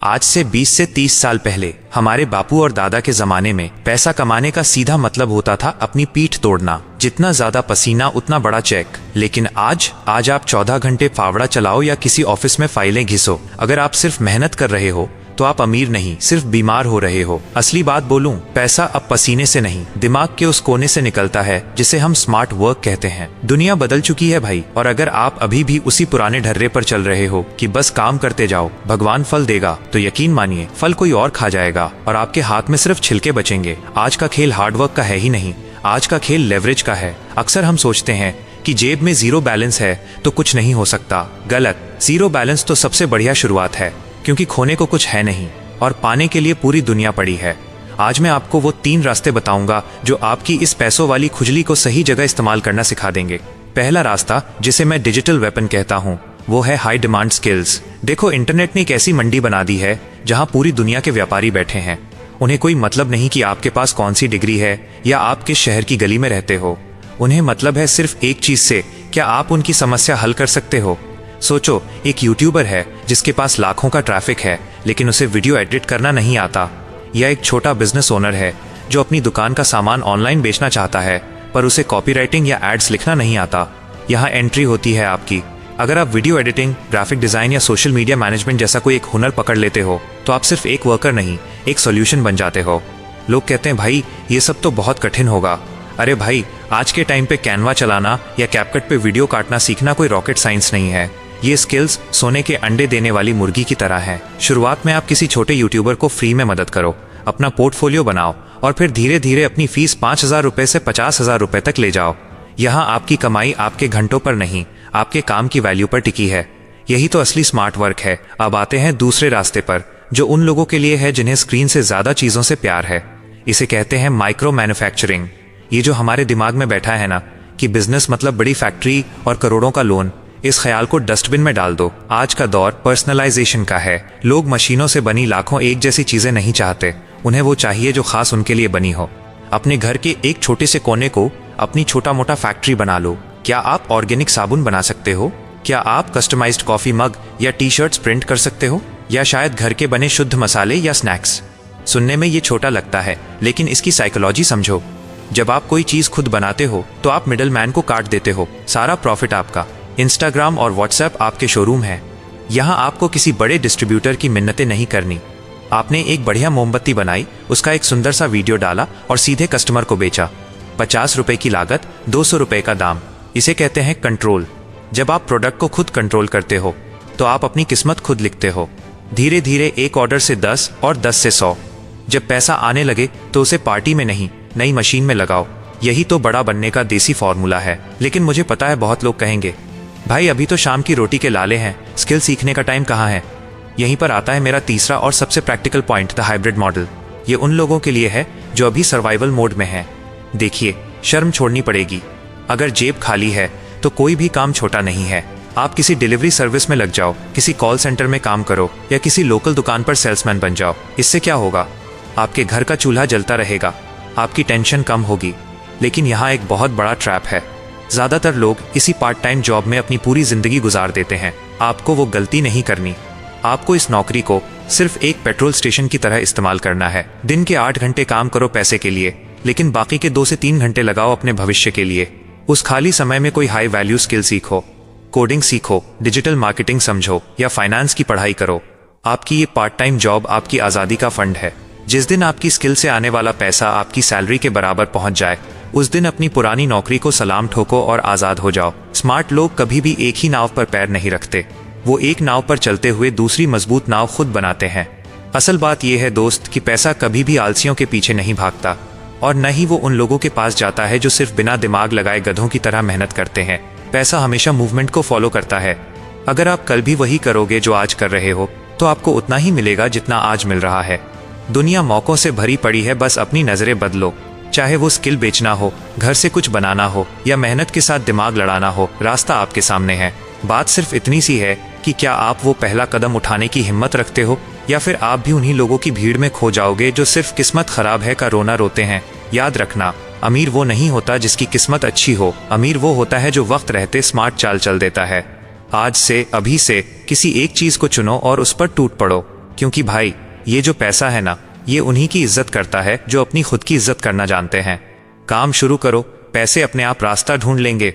आज से 20 से 30 साल पहले हमारे बापू और दादा के जमाने में पैसा कमाने का सीधा मतलब होता था अपनी पीठ तोड़ना। जितना ज्यादा पसीना उतना बड़ा चेक। लेकिन आज आप 14 घंटे फावड़ा चलाओ या किसी ऑफिस में फाइलें घिसो, अगर आप सिर्फ मेहनत कर रहे हो तो आप अमीर नहीं, सिर्फ बीमार हो रहे हो। असली बात बोलूं, पैसा अब पसीने से नहीं, दिमाग के उस कोने से निकलता है जिसे हम स्मार्ट वर्क कहते हैं। दुनिया बदल चुकी है भाई, और अगर आप अभी भी उसी पुराने ढर्रे पर चल रहे हो कि बस काम करते जाओ, भगवान फल देगा, तो यकीन मानिए फल कोई और खा जाएगा और आपके हाथ में सिर्फ छिलके बचेंगे। आज का खेल हार्डवर्क का है ही नहीं, आज का खेल लेवरेज का है। अक्सर हम सोचते हैं कि जेब में जीरो बैलेंस है तो कुछ नहीं हो सकता। गलत। जीरो बैलेंस तो सबसे बढ़िया शुरुआत है, क्योंकि खोने को कुछ है नहीं और पाने के लिए पूरी दुनिया पड़ी है। आज मैं आपको वो 3 रास्ते बताऊंगा जो आपकी इस पैसों वाली खुजली को सही जगह इस्तेमाल करना सिखा देंगे। पहला रास्ता, जिसे मैं डिजिटल वेपन कहता हूँ, वो है हाई डिमांड स्किल्स। देखो, इंटरनेट ने एक ऐसी मंडी बना दी है जहाँ पूरी दुनिया के व्यापारी बैठे हैं। उन्हें कोई मतलब नहीं कि आपके पास कौन सी डिग्री है या आप किस शहर की गली में रहते हो। उन्हें मतलब है सिर्फ एक चीज से, क्या आप उनकी समस्या हल कर सकते हो। सोचो, एक यूट्यूबर है जिसके पास लाखों का ट्रैफिक है लेकिन उसे वीडियो एडिट करना नहीं आता, या एक छोटा बिजनेस ओनर है जो अपनी दुकान का सामान ऑनलाइन बेचना चाहता है पर उसे कॉपीराइटिंग या एड्स लिखना नहीं आता। यहाँ एंट्री होती है आपकी। अगर आप वीडियो एडिटिंग, ग्राफिक डिजाइन या सोशल मीडिया मैनेजमेंट जैसा कोई एक हुनर पकड़ लेते हो तो आप सिर्फ एक वर्कर नहीं, एक सोल्यूशन बन जाते हो। लोग कहते हैं भाई ये सब तो बहुत कठिन होगा। अरे भाई, आज के टाइम पे कैनवा चलाना या कैपकट पे वीडियो काटना सीखना कोई रॉकेट साइंस नहीं है। ये स्किल्स सोने के अंडे देने वाली मुर्गी की तरह हैं। शुरुआत में आप किसी छोटे यूट्यूबर को फ्री में मदद करो, अपना पोर्टफोलियो बनाओ और फिर धीरे धीरे अपनी फीस 5,000 रुपए से 50,000 रुपए तक ले जाओ। यहाँ आपकी कमाई आपके घंटों पर नहीं, आपके काम की वैल्यू पर टिकी है। यही तो असली स्मार्ट वर्क है। अब आते हैं दूसरे रास्ते पर, जो उन लोगों के लिए है जिन्हें स्क्रीन से ज्यादा चीजों से प्यार है। इसे कहते हैं माइक्रो मैन्युफैक्चरिंग। ये जो हमारे दिमाग में बैठा है ना कि बिजनेस मतलब बड़ी फैक्ट्री और करोड़ों का लोन, इस ख्याल को डस्टबिन में डाल दो। आज का दौर पर्सनलाइजेशन का है। लोग मशीनों से बनी लाखों एक जैसी चीजें नहीं चाहते, उन्हें वो चाहिए जो खास उनके लिए बनी हो। अपने घर के एक छोटे से कोने को अपनी छोटा मोटा फैक्ट्री बना लो। क्या आप ऑर्गेनिक साबुन बना सकते हो? क्या आप कस्टमाइज्ड कॉफी मग या टी शर्ट्स प्रिंट कर सकते हो? या शायद घर के बने शुद्ध मसाले या स्नैक्स? सुनने में ये छोटा लगता है, लेकिन इसकी साइकोलॉजी समझो। जब आप कोई चीज खुद बनाते हो तो आप मिडल मैन को काट देते हो, सारा प्रॉफिट आपका। इंस्टाग्राम और व्हाट्सएप आपके शोरूम हैं। यहाँ आपको किसी बड़े डिस्ट्रीब्यूटर की मिन्नतें नहीं करनी। आपने एक बढ़िया मोमबत्ती बनाई, उसका एक सुंदर सा वीडियो डाला और सीधे कस्टमर को बेचा। 50 रुपए की लागत, 200 रुपए का दाम। इसे कहते हैं कंट्रोल। जब आप प्रोडक्ट को खुद कंट्रोल करते हो तो आप अपनी किस्मत खुद लिखते हो। धीरे धीरे एक ऑर्डर से 10 और 10 से 100। जब पैसा आने लगे तो उसे पार्टी में नहीं, नई मशीन में लगाओ। यही तो बड़ा बनने का देसी फॉर्मूला है। लेकिन मुझे पता है बहुत लोग कहेंगे, भाई अभी तो शाम की रोटी के लाले हैं, स्किल सीखने का टाइम कहाँ है। यहीं पर आता है मेरा तीसरा और सबसे practical point, the hybrid model. ये उन लोगों के लिए है जो अभी सर्वाइवल मोड में है। देखिए, शर्म छोड़नी पड़ेगी। अगर जेब खाली है तो कोई भी काम छोटा नहीं है। आप किसी डिलीवरी सर्विस में लग जाओ, किसी कॉल सेंटर में काम करो या किसी लोकल दुकान पर सेल्समैन बन जाओ। इससे क्या होगा? आपके घर का चूल्हा जलता रहेगा, आपकी टेंशन कम होगी। लेकिन यहाँ एक बहुत बड़ा ट्रैप है। ज्यादातर लोग इसी पार्ट टाइम जॉब में अपनी पूरी जिंदगी गुजार देते हैं। आपको वो गलती नहीं करनी। आपको इस नौकरी को सिर्फ एक पेट्रोल स्टेशन की तरह इस्तेमाल करना है। दिन के 8 घंटे काम करो पैसे के लिए, लेकिन बाकी के 2 से 3 घंटे लगाओ अपने भविष्य के लिए। उस खाली समय में कोई हाई वैल्यू स्किल सीखो, कोडिंग सीखो, डिजिटल मार्केटिंग समझो या फाइनेंस की पढ़ाई करो। आपकी ये पार्ट टाइम जॉब आपकी आज़ादी का फंड है। जिस दिन आपकी स्किल से आने वाला पैसा आपकी सैलरी के बराबर पहुंच जाए, उस दिन अपनी पुरानी नौकरी को सलाम ठोको और आज़ाद हो जाओ। स्मार्ट लोग कभी भी एक ही नाव पर पैर नहीं रखते, वो एक नाव पर चलते हुए दूसरी मजबूत नाव खुद बनाते हैं। असल बात यह है दोस्त कि पैसा कभी भी आलसियों के पीछे नहीं भागता, और न ही वो उन लोगों के पास जाता है जो सिर्फ बिना दिमाग लगाए गधों की तरह मेहनत करते हैं। पैसा हमेशा मूवमेंट को फॉलो करता है। अगर आप कल भी वही करोगे जो आज कर रहे हो तो आपको उतना ही मिलेगा जितना आज मिल रहा है। दुनिया मौकों से भरी पड़ी है, बस अपनी नजरें बदलो। चाहे वो स्किल बेचना हो, घर से कुछ बनाना हो या मेहनत के साथ दिमाग लड़ाना हो, रास्ता आपके सामने है। बात सिर्फ इतनी सी है कि क्या आप वो पहला कदम उठाने की हिम्मत रखते हो, या फिर आप भी उन्हीं लोगों की भीड़ में खो जाओगे जो सिर्फ किस्मत खराब है का रोना रोते हैं। याद रखना, अमीर वो नहीं होता जिसकी किस्मत अच्छी हो, अमीर वो होता है जो वक्त रहते स्मार्ट चाल चल देता है। आज से, अभी से किसी एक चीज को चुनो और उस पर टूट पड़ो। क्योंकि भाई ये जो पैसा है ना, ये उन्हीं की इज्जत करता है जो अपनी खुद की इज्जत करना जानते हैं। काम शुरू करो, पैसे अपने आप रास्ता ढूंढ लेंगे।